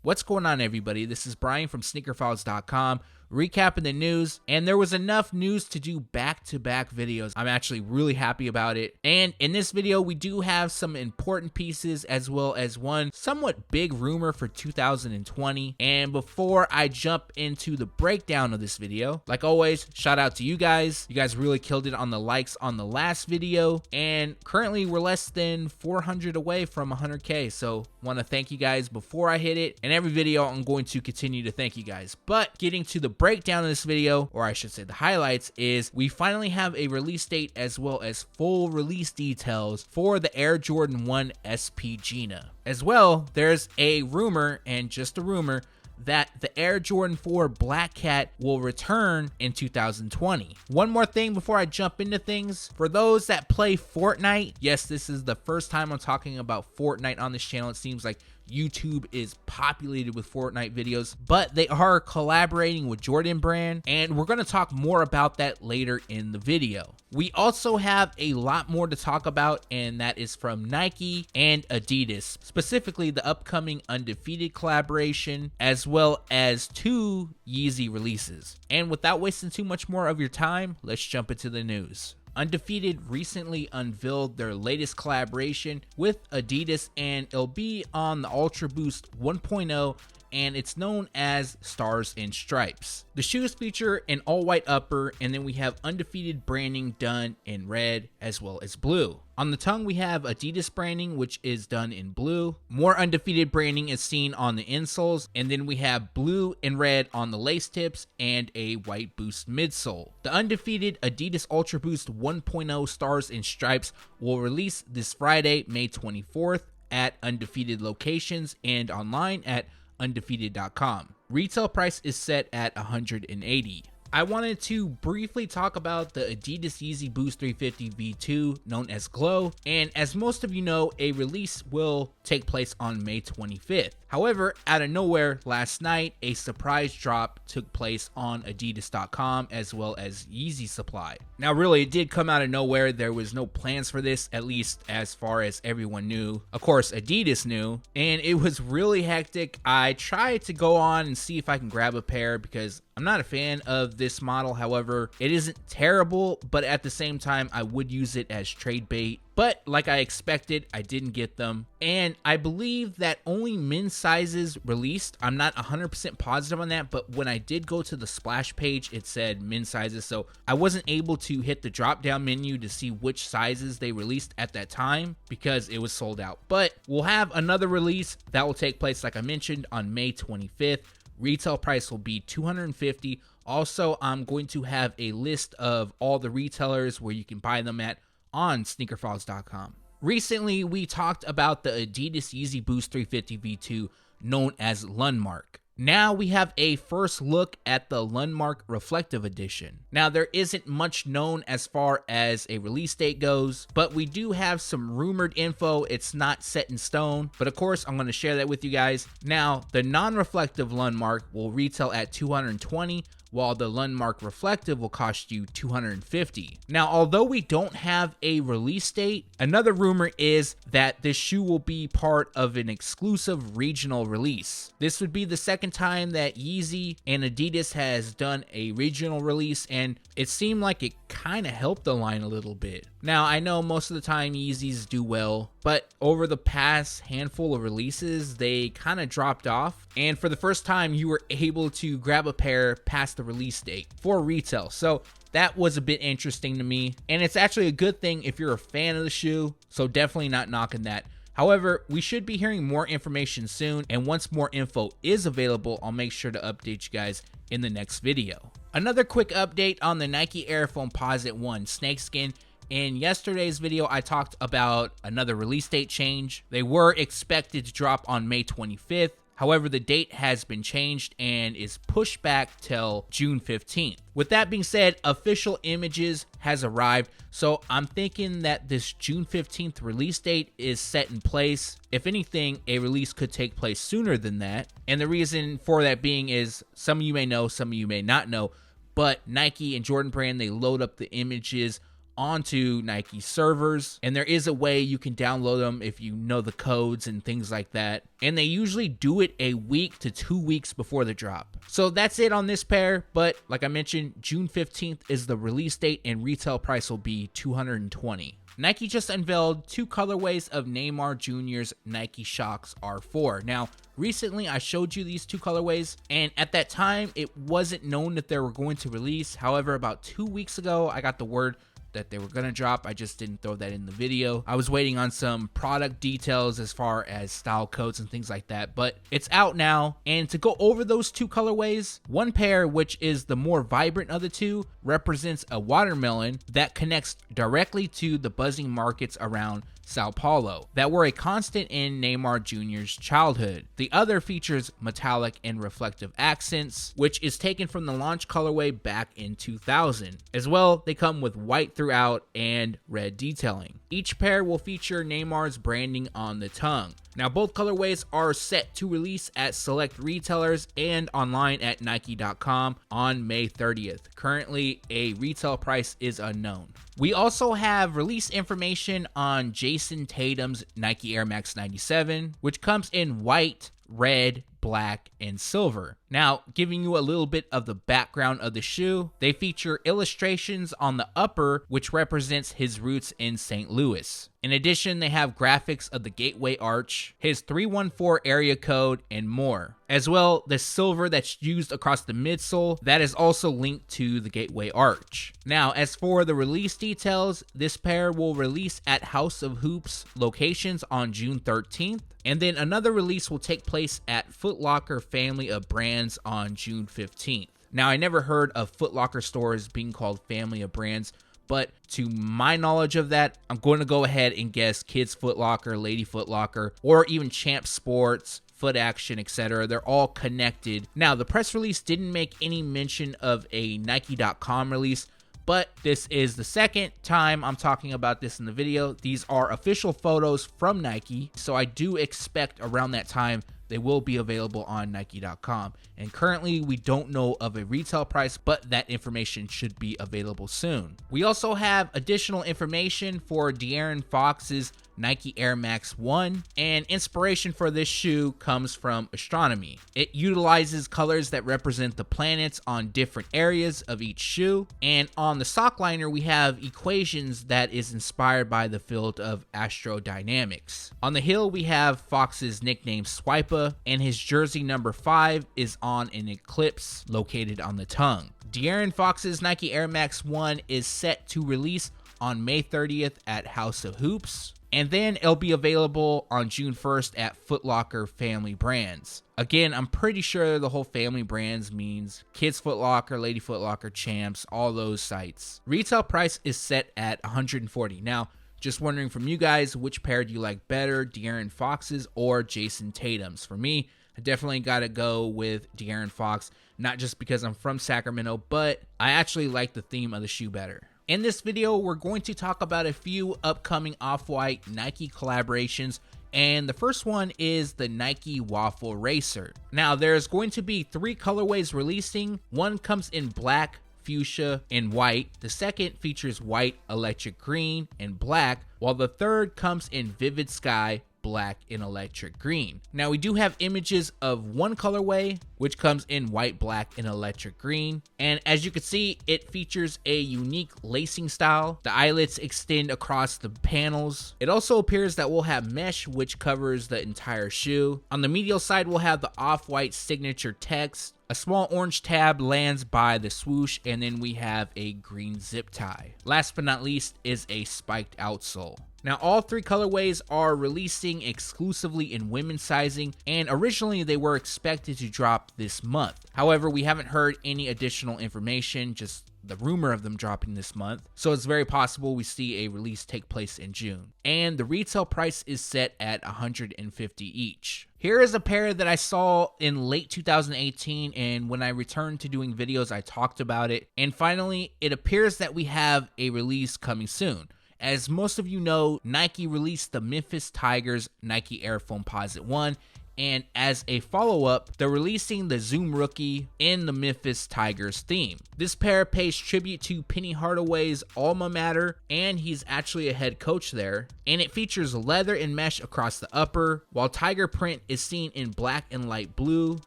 What's going on, everybody? This is Brian from SneakerFiles.com, recapping the news, and there was enough news to do back-to-back videos. I'm actually really happy about it, and in this video, we do have some important pieces as well as one somewhat big rumor for 2020, and before I jump into the breakdown of this video, like always, shout out to you guys. You guys really killed it on the likes on the last video, and currently we're less than 400 away from 100K, so want to thank you guys before I hit it. And every video I'm going to continue to thank you guys. But getting to the breakdown of this video, or I should say the highlights, is we finally have a release date as well as full release details for the Air Jordan 1 SP Gina. As well, there's a rumor, and just a rumor, that the Air Jordan 4 Black Cat will return in 2020. One more thing before I jump into things. For those that play Fortnite, yes, this is the first time I'm talking about Fortnite on this channel. It seems like YouTube is populated with Fortnite videos, but they are collaborating with Jordan Brand, and we're going to talk more about that later in the video. We also have a lot more to talk about, and that is from Nike and Adidas, specifically the upcoming Undefeated collaboration, as well as 2 Yeezy releases. And without wasting too much more of your time, let's jump into the news. Undefeated recently unveiled their latest collaboration with Adidas, and it'll be on the Ultra Boost 1.0, and it's known as Stars and Stripes. The shoes feature an all-white upper, and then we have Undefeated branding done in red as well as blue. On the tongue, we have Adidas branding, which is done in blue. More Undefeated branding is seen on the insoles, and then we have blue and red on the lace tips and a white Boost midsole. The Undefeated Adidas Ultra Boost 1.0 Stars and Stripes will release this Friday, May 24th at Undefeated locations and online at Undefeated.com. Retail price is set at $180. I wanted to briefly talk about the Adidas Yeezy Boost 350 V2, known as Glow, and as most of you know, a release will take place on May 25th. However, out of nowhere, last night, a surprise drop took place on Adidas.com as well as Yeezy Supply. Now, really, it did come out of nowhere. There was no plans for this, at least as far as everyone knew. Of course, Adidas knew, and it was really hectic. I tried to go on and see if I can grab a pair because I'm not a fan of this model. However, it isn't terrible, but at the same time, I would use it as trade bait. But like I expected, I didn't get them. And I believe that only men's sizes released. I'm not 100% positive on that, but when I did go to the splash page, it said men's sizes. So I wasn't able to hit the drop down menu to see which sizes they released at that time because it was sold out. But we'll have another release that will take place, like I mentioned, on May 25th. Retail price will be $250. Also, I'm going to have a list of all the retailers where you can buy them at on SneakerFiles.com. Recently, we talked about the Adidas Yeezy Boost 350 V2, known as Lundmark. Now we have a first look at the Lundmark Reflective Edition. Now, there isn't much known as far as a release date goes, but we do have some rumored info. It's not set in stone, but of course, I'm going to share that with you guys. Now, the non-reflective Lundmark will retail at $220, while the Lundmark Reflective will cost you $250. Now, although we don't have a release date, another rumor is that this shoe will be part of an exclusive regional release. This would be the second time that Yeezy and Adidas has done a regional release, and it seemed like it kind of helped the line a little bit. Now, I know most of the time Yeezys do well, but over the past handful of releases, they kind of dropped off. And for the first time, you were able to grab a pair past the release date for retail. So that was a bit interesting to me. And it's actually a good thing if you're a fan of the shoe. So definitely not knocking that. However, we should be hearing more information soon. And once more info is available, I'll make sure to update you guys in the next video. Another quick update on the Nike Air Foamposite 1 Snakeskin. In yesterday's video, I talked about another release date change. They were expected to drop on May 25th. However, the date has been changed and is pushed back till June 15th. With that being said, official images has arrived. So I'm thinking that this June 15th release date is set in place. If anything, a release could take place sooner than that. And the reason for that being is some of you may know, some of you may not know, but Nike and Jordan Brand, they load up the images onto Nike servers, and there is a way you can download them if you know the codes and things like that. And they usually do it a week to 2 weeks before the drop. So that's it on this pair, but like I mentioned, June 15th is the release date and retail price will be $220. Nike just unveiled 2 colorways of Neymar Jr.'s Nike Shox R4. Now, recently I showed you these 2 colorways, and at that time, it wasn't known that they were going to release. However, about 2 weeks ago, I got the word that they were gonna drop. I just didn't throw that in the video. I was waiting on some product details as far as style codes and things like that, but it's out now. And to go over those 2 colorways, one pair, which is the more vibrant of the 2, represents a watermelon that connects directly to the buzzing markets around Sao Paulo that were a constant in Neymar Jr.'s childhood. The other features metallic and reflective accents, which is taken from the launch colorway back in 2000. As well, they come with white throughout and red detailing. Each pair will feature Neymar's branding on the tongue. Now, both colorways are set to release at select retailers and online at Nike.com on May 30th. Currently, a retail price is unknown. We also have release information on Jayson Tatum's Nike Air Max 97, which comes in white, red, black, and silver. Now, giving you a little bit of the background of the shoe, they feature illustrations on the upper, which represents his roots in St. Louis. In addition, they have graphics of the Gateway Arch, his 314 area code, and more. As well, the silver that's used across the midsole, that is also linked to the Gateway Arch. Now, as for the release details, this pair will release at House of Hoops locations on June 13th, and then another release will take place at Foot Locker family of brands on June 15th. Now, I never heard of Foot Locker stores being called family of brands, but to my knowledge of that, I'm going to go ahead and guess Kids Foot Locker, Lady Foot Locker, or even Champ Sports, Foot Action, etc. They're all connected. Now, the press release didn't make any mention of a Nike.com release, but this is the second time I'm talking about this in the video. These are official photos from Nike, so I do expect around that time they will be available on Nike.com. And currently, we don't know of a retail price, but that information should be available soon. We also have additional information for Darren Fox's Nike Air Max 1, and inspiration for this shoe comes from astronomy. It utilizes colors that represent the planets on different areas of each shoe, and on the sock liner we have equations that is inspired by the field of astrodynamics. On the heel we have Fox's nickname Swipa, and his jersey number 5 is on an eclipse located on the tongue. Darren Fox's Nike Air Max 1 is set to release on May 30th at House of Hoops, and then it'll be available on June 1st at Foot Locker family brands. Again, I'm pretty sure the whole family brands means Kids Foot Locker, Lady Foot Locker, Champs, all those sites. Retail price is set at $140. Now, just wondering from you guys, which pair do you like better, Darren Fox's or Jayson Tatum's? For me, I definitely got to go with Darren Fox, not just because I'm from Sacramento, but I actually like the theme of the shoe better. In this video, we're going to talk about a few upcoming Off-White Nike collaborations, and the first one is the Nike Waffle Racer. Now, there's going to be 3 colorways releasing. One comes in black, fuchsia, and white. The second features white, electric green, and black, while the third comes in vivid sky, black, and electric green. Now, we do have images of one colorway, which comes in white, black, and electric green. And as you can see, it features a unique lacing style. The eyelets extend across the panels. It also appears that we'll have mesh, which covers the entire shoe. On the medial side, we'll have the off-white signature text. A small orange tab lands by the swoosh, and then we have a green zip tie. Last but not least is a spiked outsole. Now, all 3 colorways are releasing exclusively in women's sizing, and originally they were expected to drop this month. However, we haven't heard any additional information, just the rumor of them dropping this month, so it's very possible we see a release take place in June. And the retail price is set at $150 each. Here is a pair that I saw in late 2018, and when I returned to doing videos, I talked about it. And finally, it appears that we have a release coming soon. As most of you know, Nike released the Memphis Tigers Nike Air Foamposite 1, And as a follow-up, they're releasing the Zoom Rookie in the Memphis Tigers theme. This pair pays tribute to Penny Hardaway's alma mater, and he's actually a head coach there. And it features leather and mesh across the upper, while tiger print is seen in black and light blue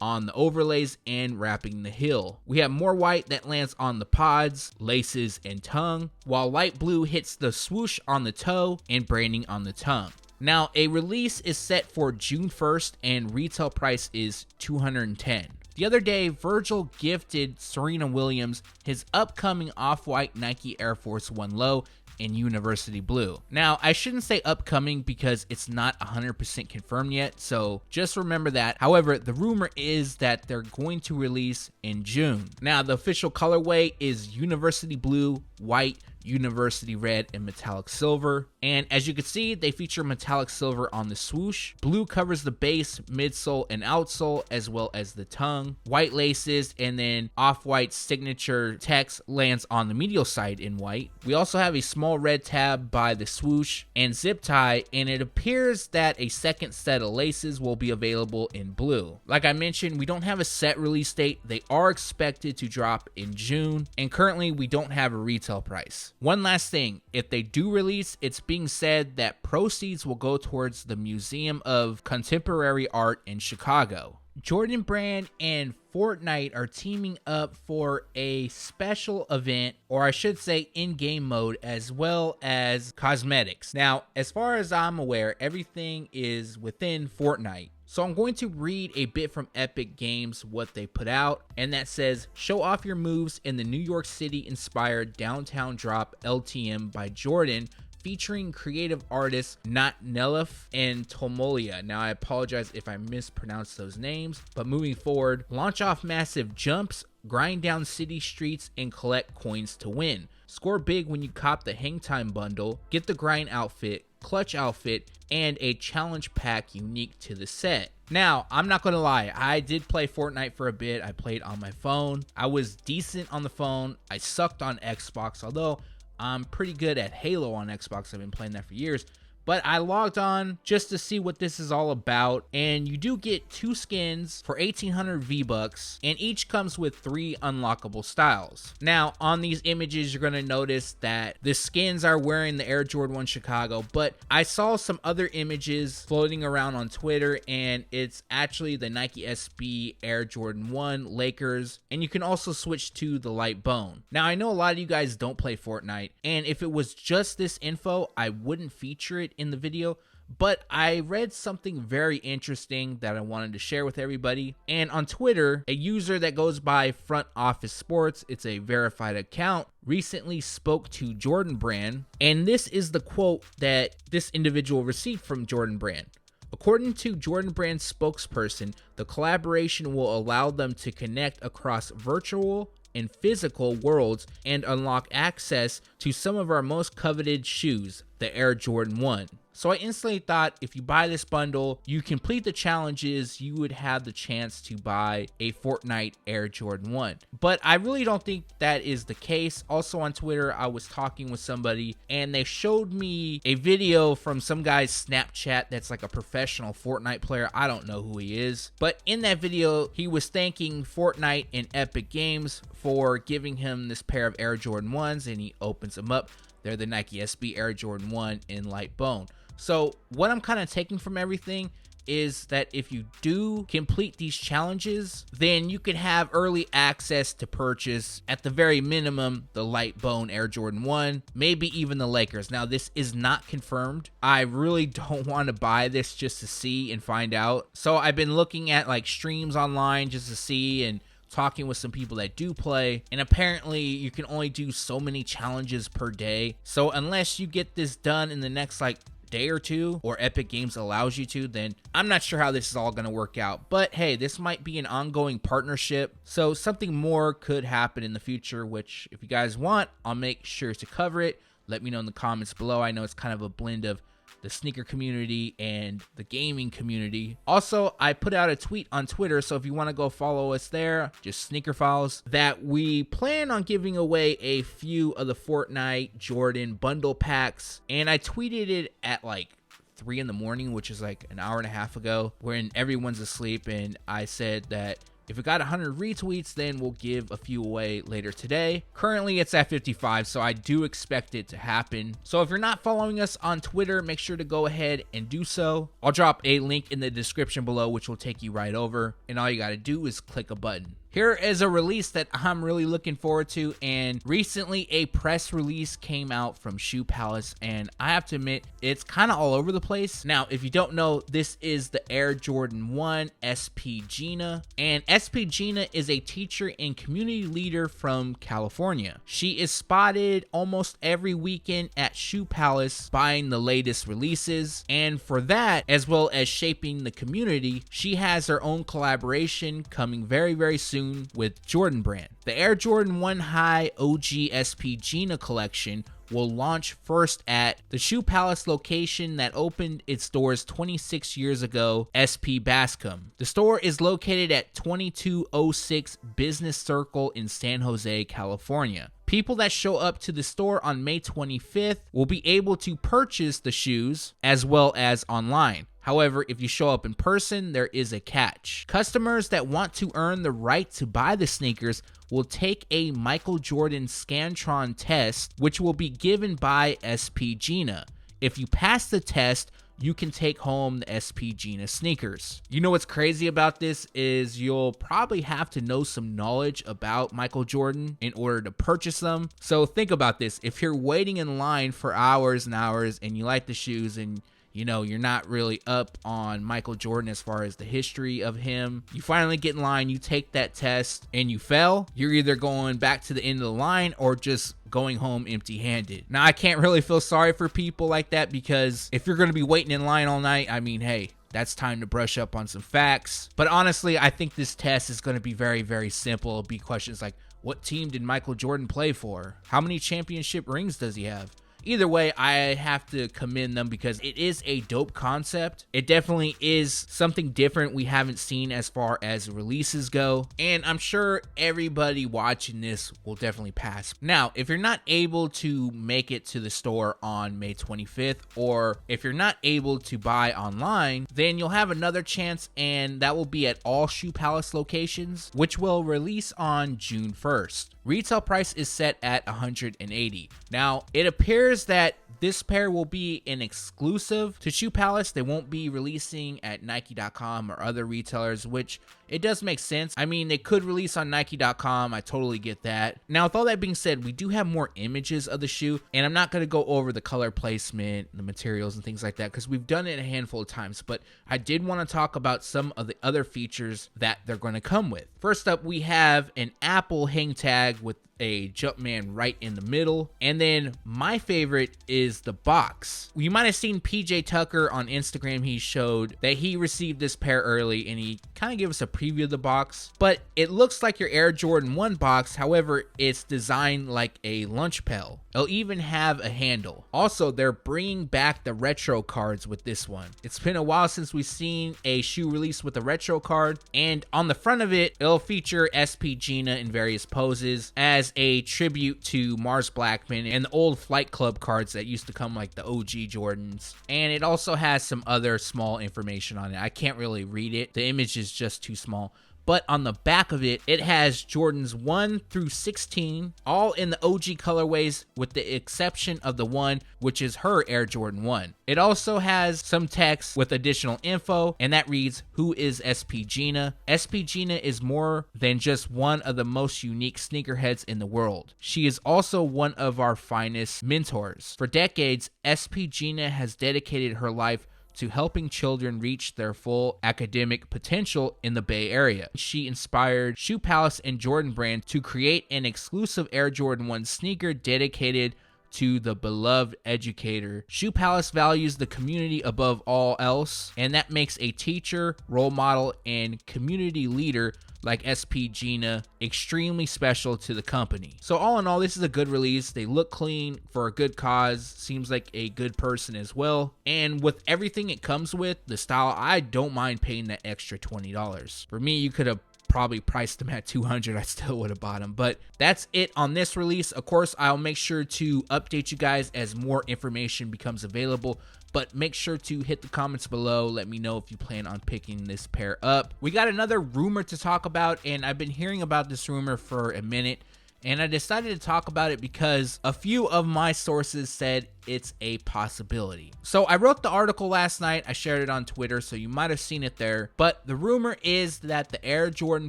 on the overlays and wrapping the heel. We have more white that lands on the pods, laces, and tongue, while light blue hits the swoosh on the toe and branding on the tongue. Now, a release is set for June 1st and retail price is $210. The other day, Virgil gifted Serena Williams his upcoming off-white Nike Air Force 1 Low in University Blue. Now, I shouldn't say upcoming because it's not 100% confirmed yet, so just remember that. However, the rumor is that they're going to release in June. Now, the official colorway is University Blue, White, University Red, and Metallic Silver. And as you can see, they feature metallic silver on the swoosh. Blue covers the base, midsole, and outsole, as well as the tongue. White laces, and then off-white signature text lands on the medial side in white. We also have a small red tab by the swoosh and zip tie, and it appears that a second set of laces will be available in blue. Like I mentioned, we don't have a set release date. They are expected to drop in June, and currently we don't have a retail price. One last thing, if they do release, it's being said that proceeds will go towards the Museum of Contemporary Art in Chicago. Jordan Brand and Fortnite are teaming up for a special event, or I should say in-game mode, as well as cosmetics. Now, as far as I'm aware, everything is within Fortnite. So I'm going to read a bit from Epic Games, what they put out, and that says, show off your moves in the New York City inspired downtown drop LTM by Jordan, featuring creative artists Not Nelef and Tomolia. Now I apologize if I mispronounced those names, but moving forward, launch off massive jumps, grind down city streets, and collect coins to win. Score big when you cop the Hang Time bundle, get the grind outfit, clutch outfit, and a challenge pack unique to the set. Now, I'm not gonna lie, I did play Fortnite for a bit. I played on my phone. I was decent on the phone. I sucked on Xbox, although I'm pretty good at Halo on Xbox. I've been playing that for years. But I logged on just to see what this is all about, and you do get 2 skins for 1,800 V-Bucks, and each comes with 3 unlockable styles. Now, on these images, you're going to notice that the skins are wearing the Air Jordan 1 Chicago, but I saw some other images floating around on Twitter, and it's actually the Nike SB Air Jordan 1 Lakers, and you can also switch to the light bone. Now, I know a lot of you guys don't play Fortnite, and if it was just this info, I wouldn't feature it in the video, but I read something very interesting that I wanted to share with everybody. And on Twitter, a user that goes by Front Office Sports, it's a verified account, recently spoke to Jordan Brand, and this is the quote that this individual received from Jordan Brand. According to Jordan Brand's spokesperson, the collaboration will allow them to connect across virtual and physical worlds and unlock access to some of our most coveted shoes, the Air Jordan 1. So I instantly thought, if you buy this bundle, you complete the challenges, you would have the chance to buy a Fortnite Air Jordan 1. But I really don't think that is the case. Also on Twitter, I was talking with somebody and they showed me a video from some guy's Snapchat that's like a professional Fortnite player. I don't know who he is. But in that video, he was thanking Fortnite and Epic Games for giving him this pair of Air Jordan 1s, and he opens them up. They're the Nike SB Air Jordan 1 in light bone. So what I'm kind of taking from everything is that if you do complete these challenges, then you can have early access to purchase, at the very minimum, the light bone Air Jordan 1, maybe even the Lakers. Now, this is not confirmed. I really don't want to buy this just to see and find out. So I've been looking at like streams online just to see, and talking with some people that do play, and apparently you can only do so many challenges per day. So unless you get this done in the next like day or two, or Epic Games allows you to, then I'm not sure how this is all going to work out. But hey, this might be an ongoing partnership, so something more could happen in the future, which if you guys want, I'll make sure to cover it. Let me know in the comments below. I know it's kind of a blend of the sneaker community and the gaming community. Also, I put out a tweet on Twitter, so if you want to go follow us there, just Sneaker Files, that we plan on giving away a few of the Fortnite Jordan bundle packs, and I tweeted it at like 3 in the morning, which is like an hour and a half ago, when everyone's asleep, and I said that if it got 100 retweets, then we'll give a few away later today. Currently, it's at 55, so I do expect it to happen. So if you're not following us on Twitter, make sure to go ahead and do so. I'll drop a link in the description below, which will take you right over, and all you got to do is click a button. Here is a release that I'm really looking forward to, and recently a press release came out from Shoe Palace, and I have to admit, it's kind of all over the place. Now, if you don't know, this is the Air Jordan 1 SP Gina, and SP Gina is a teacher and community leader from California. She is spotted almost every weekend at Shoe Palace buying the latest releases, and for that, as well as shaping the community, she has her own collaboration coming very, very soon with Jordan Brand. The Air Jordan 1 High OG SP Gina collection will launch first at the Shoe Palace location that opened its doors 26 years ago, SP Bascom. The store is located at 2206 Business Circle in San Jose, California. People that show up to the store on May 25th will be able to purchase the shoes as well as online. However, if you show up in person, there is a catch. Customers that want to earn the right to buy the sneakers will take a Michael Jordan Scantron test, which will be given by SP Gina. If you pass the test, you can take home the SP Gina sneakers. You know what's crazy about this is you'll probably have to know some knowledge about Michael Jordan in order to purchase them. So think about this. If you're waiting in line for hours and hours and you like the shoes and you know, you're not really up on Michael Jordan as far as the history of him, you finally get in line, you take that test, and you fail, you're either going back to the end of the line or just going home empty-handed. Now, I can't really feel sorry for people like that, because if you're going to be waiting in line all night, I mean, hey, that's time to brush up on some facts. But honestly, I think this test is going to be very, very simple. It'll be questions like, what team did Michael Jordan play for? How many championship rings does he have? Either way, I have to commend them because it is a dope concept. It definitely is something different we haven't seen as far as releases go. And I'm sure everybody watching this will definitely pass. Now, if you're not able to make it to the store on May 25th, or if you're not able to buy online, then you'll have another chance, and that will be at all Shoe Palace locations, which will release on June 1st. Retail price is set at $180. Now, it appears that this pair will be an exclusive to Shoe Palace. They won't be releasing at Nike.com or other retailers, which it does make sense. I mean, they could release on Nike.com. I totally get that. Now, with all that being said, we do have more images of the shoe, and I'm not going to go over the color placement, the materials, and things like that, because we've done it a handful of times, but I did want to talk about some of the other features that they're going to come with. First up, we have an Apple hang tag with a Jumpman right in the middle. And then my favorite is the box. You might have seen PJ Tucker on Instagram. He showed that he received this pair early, and he kind of gave us a preview of the box. But it looks like your Air Jordan 1 box. However, it's designed like a lunch pail. It'll even have a handle. Also, they're bringing back the retro cards with this one. It's been a while since we've seen a shoe release with a retro card. And on the front of it, it'll feature SP Gina in various poses as a tribute to Mars Blackman and the old Flight Club cards that used to come like the OG Jordans. And it also has some other small information on it. I can't really read it. The image is just too small. But on the back of it, it has Jordans 1 through 16, all in the OG colorways with the exception of the one, which is her Air Jordan 1. It also has some text with additional info, and that reads, "Who is SP Gina?" SP Gina is more than just one of the most unique sneakerheads in the world. She is also one of our finest mentors. For decades, SP Gina has dedicated her life to helping children reach their full academic potential in the Bay Area. She inspired Shoe Palace and Jordan Brand to create an exclusive Air Jordan 1 sneaker dedicated to the beloved educator. Shoe Palace values the community above all else, and that makes a teacher, role model, and community leader like SP Gina extremely special to the company. So all in all, this is a good release. They look clean for a good cause. Seems like a good person as well. And with everything it comes with, the style, I don't mind paying that extra $20. For me, you could have probably priced them at $200. I still would have bought them. But that's it on this release. Of course, I'll make sure to update you guys as more information becomes available but make sure to hit the comments below. Let me know if you plan on picking this pair up. We got another rumor to talk about, and I've been hearing about this rumor for a minute, and I decided to talk about it because a few of my sources said it's a possibility. So I wrote the article last night. I shared it on Twitter, so you might have seen it there. But the rumor is that the Air Jordan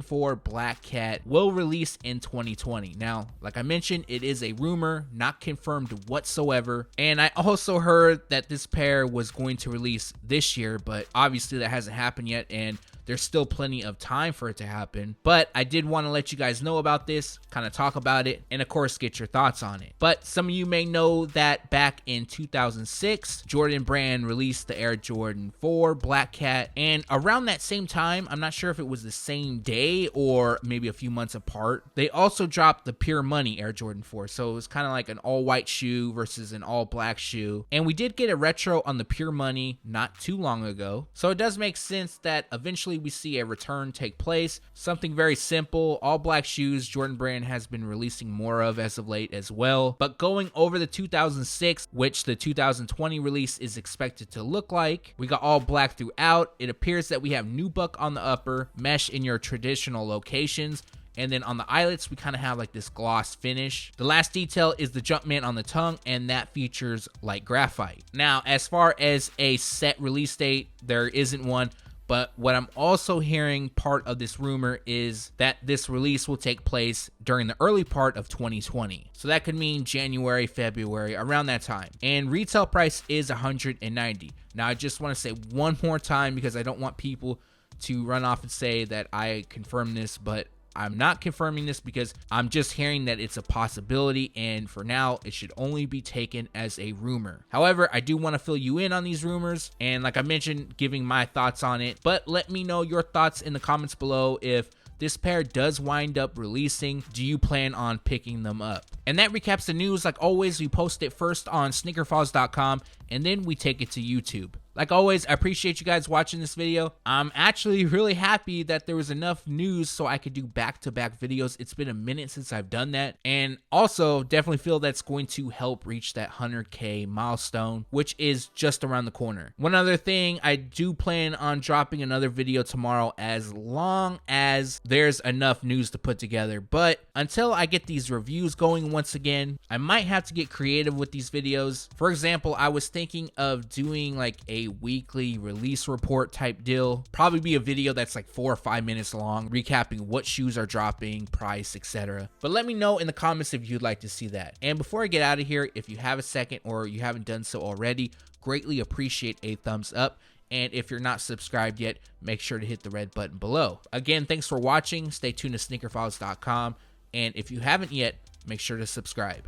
4 Black Cat will release in 2020. Now, like I mentioned, it is a rumor, not confirmed whatsoever. And I also heard that this pair was going to release this year, but obviously that hasn't happened yet, and there's still plenty of time for it to happen. But I did want to let you guys know about this, kind of talk about it, and of course get your thoughts on it. But some of you may know that back in 2006, Jordan Brand released the Air Jordan 4 Black Cat, and around that same time, I'm not sure if it was the same day or maybe a few months apart, they also dropped the Pure Money Air Jordan 4. So it was kind of like an all-white shoe versus an all-black shoe. And we did get a retro on the Pure Money not too long ago. So it does make sense that eventually we see a return take place. Something very simple, all black shoes Jordan Brand has been releasing more of as of late as well. But going over the 2006, which the 2020 release is expected to look like, we got all black throughout. It appears that we have nubuck on the upper, mesh in your traditional locations, and then on the eyelets, we kind of have like this gloss finish. The last detail is the Jumpman on the tongue, and that features light graphite. Now, as far as a set release date, there isn't one. But what I'm also hearing, part of this rumor, is that this release will take place during the early part of 2020. So that could mean January, February, around that time. And retail price is $190. Now, I just want to say one more time, because I don't want people to run off and say that I confirmed this, but I'm not confirming this because I'm just hearing that it's a possibility, and for now, it should only be taken as a rumor. However, I do want to fill you in on these rumors, and like I mentioned, giving my thoughts on it, but let me know your thoughts in the comments below. If this pair does wind up releasing, do you plan on picking them up? And that recaps the news. Like always, we post it first on SneakerFiles.com, and then we take it to YouTube. Like always, I appreciate you guys watching this video. I'm actually really happy that there was enough news so I could do back-to-back videos. It's been a minute since I've done that. And also, definitely feel that's going to help reach that 100K milestone, which is just around the corner. One other thing, I do plan on dropping another video tomorrow as long as there's enough news to put together. But until I get these reviews going once again, I might have to get creative with these videos. For example, I was thinking of doing like a weekly release report type deal. Probably be a video that's like 4 or 5 minutes long, recapping what shoes are dropping, price, etc. But let me know in the comments if you'd like to see that. And before I get out of here, if you have a second or you haven't done so already, greatly appreciate a thumbs up. And if you're not subscribed yet, make sure to hit the red button below. Again, thanks for watching. Stay tuned to SneakerFiles.com. And if you haven't yet, make sure to subscribe.